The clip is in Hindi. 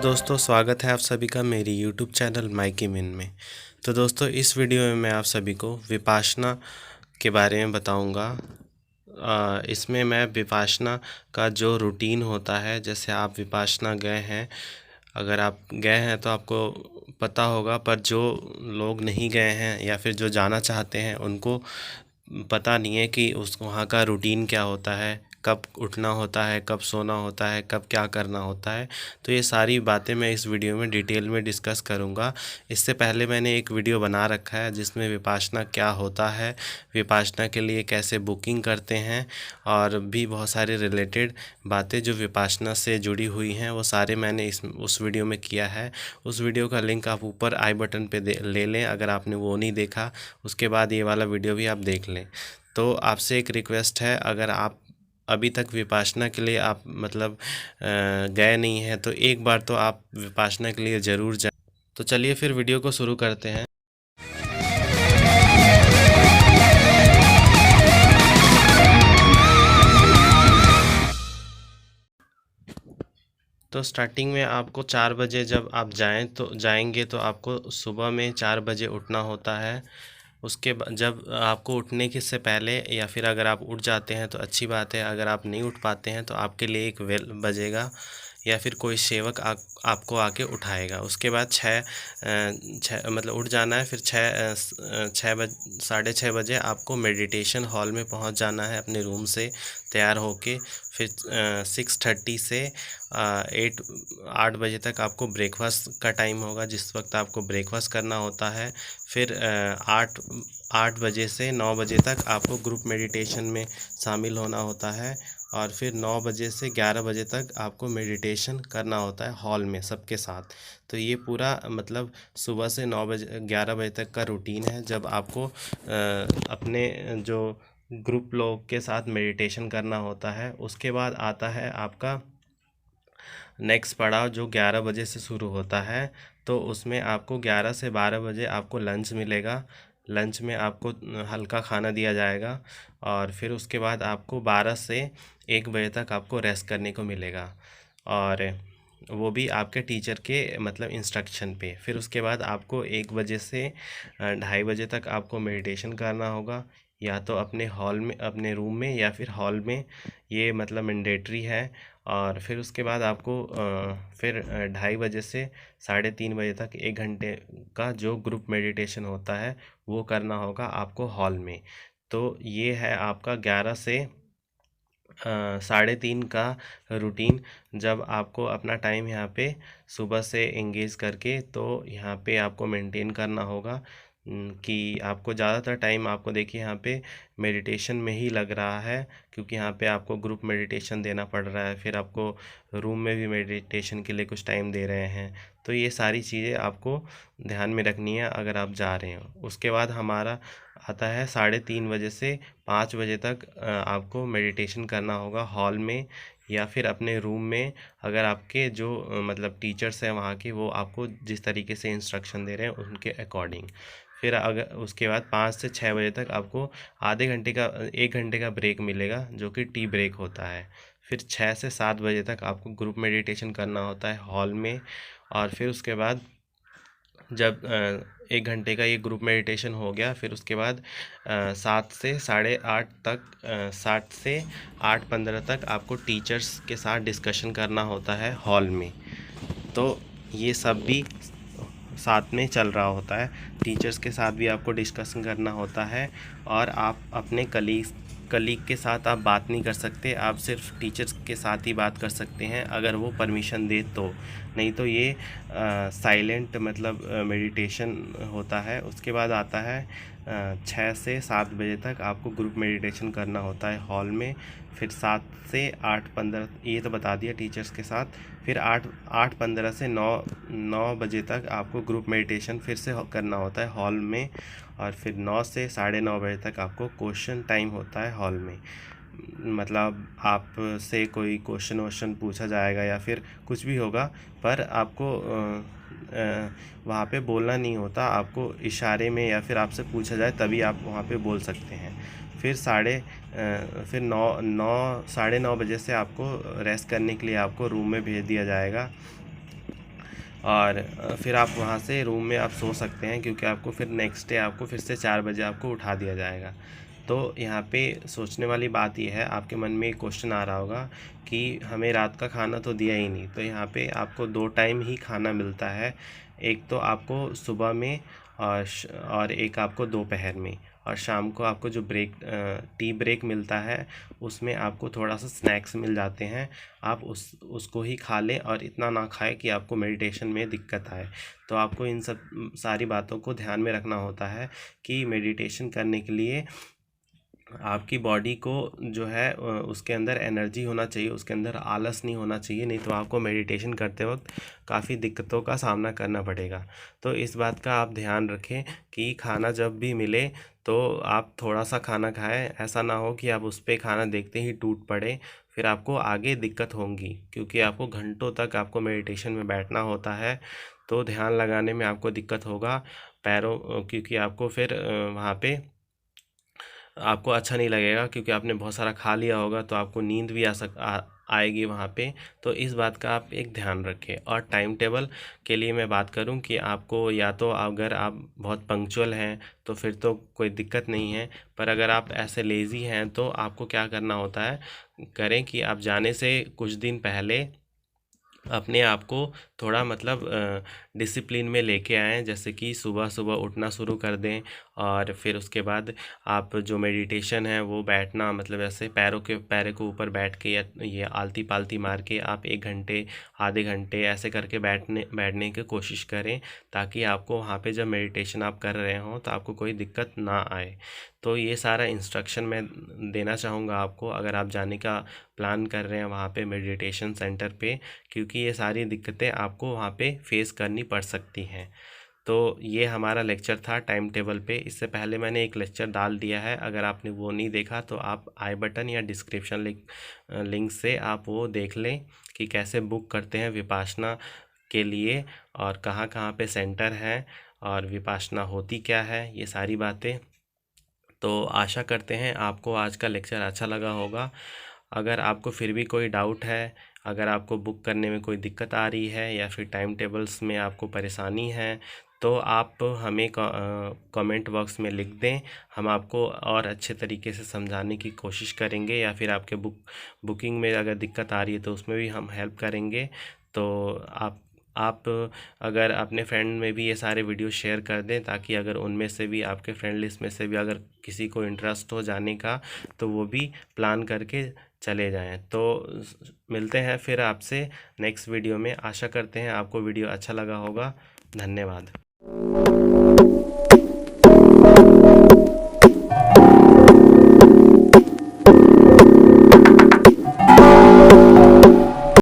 दोस्तों, स्वागत है आप सभी का मेरी यूट्यूब चैनल माइकी मिन में। तो दोस्तों, इस वीडियो में मैं आप सभी को विपाशना के बारे में बताऊंगा। इसमें मैं विपाशना का जो रूटीन होता है, जैसे आप विपाशना गए हैं, अगर आप गए हैं तो आपको पता होगा, पर जो लोग नहीं गए हैं या फिर जो जाना चाहते हैं उनको पता नहीं है कि उस वहाँ का रूटीन क्या होता है, कब उठना होता है, कब सोना होता है, कब क्या करना होता है। तो ये सारी बातें मैं इस वीडियो में डिटेल में डिस्कस करूँगा। इससे पहले मैंने एक वीडियो बना रखा है जिसमें विपाशना क्या होता है, विपाशना के लिए कैसे बुकिंग करते हैं, और भी बहुत सारे रिलेटेड बातें जो विपाशना से जुड़ी हुई हैं वो सारे मैंने उस वीडियो में किया है। उस वीडियो का लिंक आप ऊपर आई बटन पे ले लें अगर आपने वो नहीं देखा। उसके बाद ये वाला वीडियो भी आप देख लें। तो आपसे एक रिक्वेस्ट है, अगर आप अभी तक विपाशना के लिए आप गए नहीं हैं तो एक बार तो आप विपाशना के लिए ज़रूर जाएं। तो चलिए फिर वीडियो को शुरू करते हैं। तो स्टार्टिंग में आपको 4 बजे जब आप जाएंगे तो आपको सुबह में 4 बजे उठना होता है। उसके बाद जब आपको उठने के से पहले, या फिर अगर आप उठ जाते हैं तो अच्छी बात है, अगर आप नहीं उठ पाते हैं तो आपके लिए एक बेल बजेगा या फिर कोई सेवक आपको आके उठाएगा। उसके बाद छः मतलब उठ जाना है। फिर 6:30 आपको मेडिटेशन हॉल में पहुंच जाना है अपने रूम से तैयार होके। फिर 6:30 से 8 बजे तक आपको ब्रेकफास्ट का टाइम होगा, जिस वक्त आपको ब्रेकफास्ट करना होता है। फिर 8 बजे से 9 बजे तक आपको ग्रुप मेडिटेशन में शामिल होना होता है। और फिर 9 बजे से 11 बजे तक आपको मेडिटेशन करना होता है हॉल में सबके साथ। तो ये पूरा सुबह से 9 बजे 11 बजे तक का रूटीन है, जब आपको अपने जो ग्रुप लोग के साथ मेडिटेशन करना होता है। उसके बाद आता है आपका नेक्स्ट पड़ाव, जो 11 बजे से शुरू होता है। तो उसमें आपको 11 से 12 बजे आपको लंच मिलेगा। लंच में आपको हल्का खाना दिया जाएगा, और फिर उसके बाद आपको 12 से 1 बजे तक आपको रेस्ट करने को मिलेगा, और वो भी आपके टीचर के इंस्ट्रक्शन पे। फिर उसके बाद आपको 1 बजे से 2:30 बजे तक आपको मेडिटेशन करना होगा, या तो अपने हॉल में, अपने रूम में, या फिर हॉल में। ये मैंडेटरी है। और फिर उसके बाद आपको फिर 2:30 बजे से 3:30 बजे तक 1 घंटे का जो ग्रुप मेडिटेशन होता है वो करना होगा आपको हॉल में। तो ये है आपका 11 से 3:30 का रूटीन। जब आपको अपना टाइम यहाँ पे सुबह से एंगेज करके तो यहाँ पे आपको मेंटेन करना होगा कि आपको ज़्यादातर टाइम, आपको देखिए यहाँ पे मेडिटेशन में ही लग रहा है, क्योंकि यहाँ पे आपको ग्रुप मेडिटेशन देना पड़ रहा है। फिर आपको रूम में भी मेडिटेशन के लिए कुछ टाइम दे रहे हैं। तो ये सारी चीज़ें आपको ध्यान में रखनी है अगर आप जा रहे हो। उसके बाद हमारा आता है 3:30 बजे से 5 बजे तक आपको मेडिटेशन करना होगा हॉल में, या फिर अपने रूम में। अगर आपके जो टीचर्स हैं वहाँ के, वो आपको जिस तरीके से इंस्ट्रक्शन दे रहे हैं उनके अकॉर्डिंग। फिर अगर उसके बाद 5 से 6 बजे तक आपको आधे घंटे का 1 घंटे का ब्रेक मिलेगा, जो कि टी ब्रेक होता है। फिर 6 से 7 बजे तक आपको ग्रुप मेडिटेशन करना होता है हॉल में। और फिर उसके बाद जब 1 घंटे का ये ग्रुप मेडिटेशन हो गया, फिर उसके बाद 7 से 8:30 तक 7 से 8:15 तक आपको टीचर्स के साथ डिस्कशन करना होता है हॉल में। तो ये सब भी साथ में चल रहा होता है। टीचर्स के साथ भी आपको डिस्कशन करना होता है, और आप अपने कलीग के साथ आप बात नहीं कर सकते। आप सिर्फ टीचर्स के साथ ही बात कर सकते हैं, अगर वो परमिशन दे तो। नहीं तो ये साइलेंट मेडिटेशन होता है। उसके बाद आता है 6 से 7 बजे तक आपको ग्रुप मेडिटेशन करना होता है हॉल में। फिर 7 से 8:15, ये तो बता दिया टीचर्स के साथ। फिर 8:15 से 9 बजे तक आपको ग्रुप मेडिटेशन फिर से करना होता है हॉल में। और फिर 9 से 9:30 बजे तक आपको क्वेश्चन टाइम होता है हॉल में। आपसे कोई क्वेश्चन पूछा जाएगा या फिर कुछ भी होगा, पर आपको वहाँ पे बोलना नहीं होता। आपको इशारे में, या फिर आपसे पूछा जाए तभी आप वहाँ पे बोल सकते हैं। फिर 9:30 बजे से आपको रेस्ट करने के लिए आपको रूम में भेज दिया जाएगा। और फिर आप वहाँ से रूम में आप सो सकते हैं, क्योंकि आपको फिर नेक्स्ट डे आपको फिर से 4 बजे आपको उठा दिया जाएगा। तो यहाँ पे सोचने वाली बात यह है, आपके मन में एक क्वेश्चन आ रहा होगा कि हमें रात का खाना तो दिया ही नहीं। तो यहाँ पे आपको 2 टाइम ही खाना मिलता है, एक तो आपको सुबह में और एक आपको दोपहर में, और शाम को आपको जो टी ब्रेक मिलता है उसमें आपको थोड़ा सा स्नैक्स मिल जाते हैं। आप उसको ही खा लें, और इतना ना खाएं कि आपको मेडिटेशन में दिक्कत आए। तो आपको इन सब सारी बातों को ध्यान में रखना होता है कि मेडिटेशन करने के लिए आपकी बॉडी को जो है उसके अंदर एनर्जी होना चाहिए, उसके अंदर आलस नहीं होना चाहिए, नहीं तो आपको मेडिटेशन करते वक्त काफ़ी दिक्कतों का सामना करना पड़ेगा। तो इस बात का आप ध्यान रखें कि खाना जब भी मिले तो आप थोड़ा सा खाना खाएं, ऐसा ना हो कि आप उस पर खाना देखते ही टूट पड़े, फिर आपको आगे दिक्कत होंगी, क्योंकि आपको घंटों तक आपको मेडिटेशन में बैठना होता है। तो ध्यान लगाने में आपको दिक्कत होगा पैरों क्योंकि आपको फिर वहाँ पे आपको अच्छा नहीं लगेगा, क्योंकि आपने बहुत सारा खा लिया होगा, तो आपको नींद भी आएगी वहाँ पे। तो इस बात का आप एक ध्यान रखें। और टाइम टेबल के लिए मैं बात करूँ कि आपको, या तो अगर आप बहुत पंक्चुअल हैं तो फिर तो कोई दिक्कत नहीं है, पर अगर आप ऐसे लेज़ी हैं तो आपको क्या करना होता है, करें कि आप जाने से कुछ दिन पहले अपने आप को थोड़ा मतलब डिसिप्लिन में लेके आएँ, जैसे कि सुबह सुबह उठना शुरू कर दें, और फिर उसके बाद आप जो मेडिटेशन है वो बैठना, मतलब ऐसे पैरों के ऊपर बैठ के, या ये आलती पालती मार के आप 1 घंटे आधे घंटे ऐसे करके बैठने की कोशिश करें, ताकि आपको वहाँ पे जब मेडिटेशन आप कर रहे हों तो आपको कोई दिक्कत ना आए। तो ये सारा इंस्ट्रक्शन मैं देना चाहूँगा आपको, अगर आप जाने का प्लान कर रहे हैं वहाँ पे मेडिटेशन सेंटर पे, क्योंकि ये सारी दिक्कतें आपको वहाँ पे फेस करनी पड़ सकती हैं। तो ये हमारा लेक्चर था टाइम टेबल पे। इससे पहले मैंने एक लेक्चर डाल दिया है, अगर आपने वो नहीं देखा तो आप आई बटन या डिस्क्रिप्शन लिंक से आप वो देख लें कि कैसे बुक करते हैं विपासना के लिए, और कहाँ कहाँ पे सेंटर है, और विपासना होती क्या है, ये सारी बातें। तो आशा करते हैं आपको आज का लेक्चर अच्छा लगा होगा। अगर आपको फिर भी कोई डाउट है, अगर आपको बुक करने में कोई दिक्कत आ रही है, या फिर टाइम टेबल्स में आपको परेशानी है, तो आप हमें कमेंट बॉक्स में लिख दें। हम आपको और अच्छे तरीके से समझाने की कोशिश करेंगे, या फिर आपके बुकिंग में अगर दिक्कत आ रही है तो उसमें भी हम हेल्प करेंगे। तो आप अगर अपने फ्रेंड में भी ये सारे वीडियो शेयर कर दें, ताकि अगर उनमें से भी, आपके फ्रेंड लिस्ट में से भी अगर किसी को इंटरेस्ट हो जाने का, तो वो भी प्लान करके चले जाएं। तो मिलते हैं फिर आपसे नेक्स्ट वीडियो में। आशा करते हैं आपको वीडियो अच्छा लगा होगा। धन्यवाद।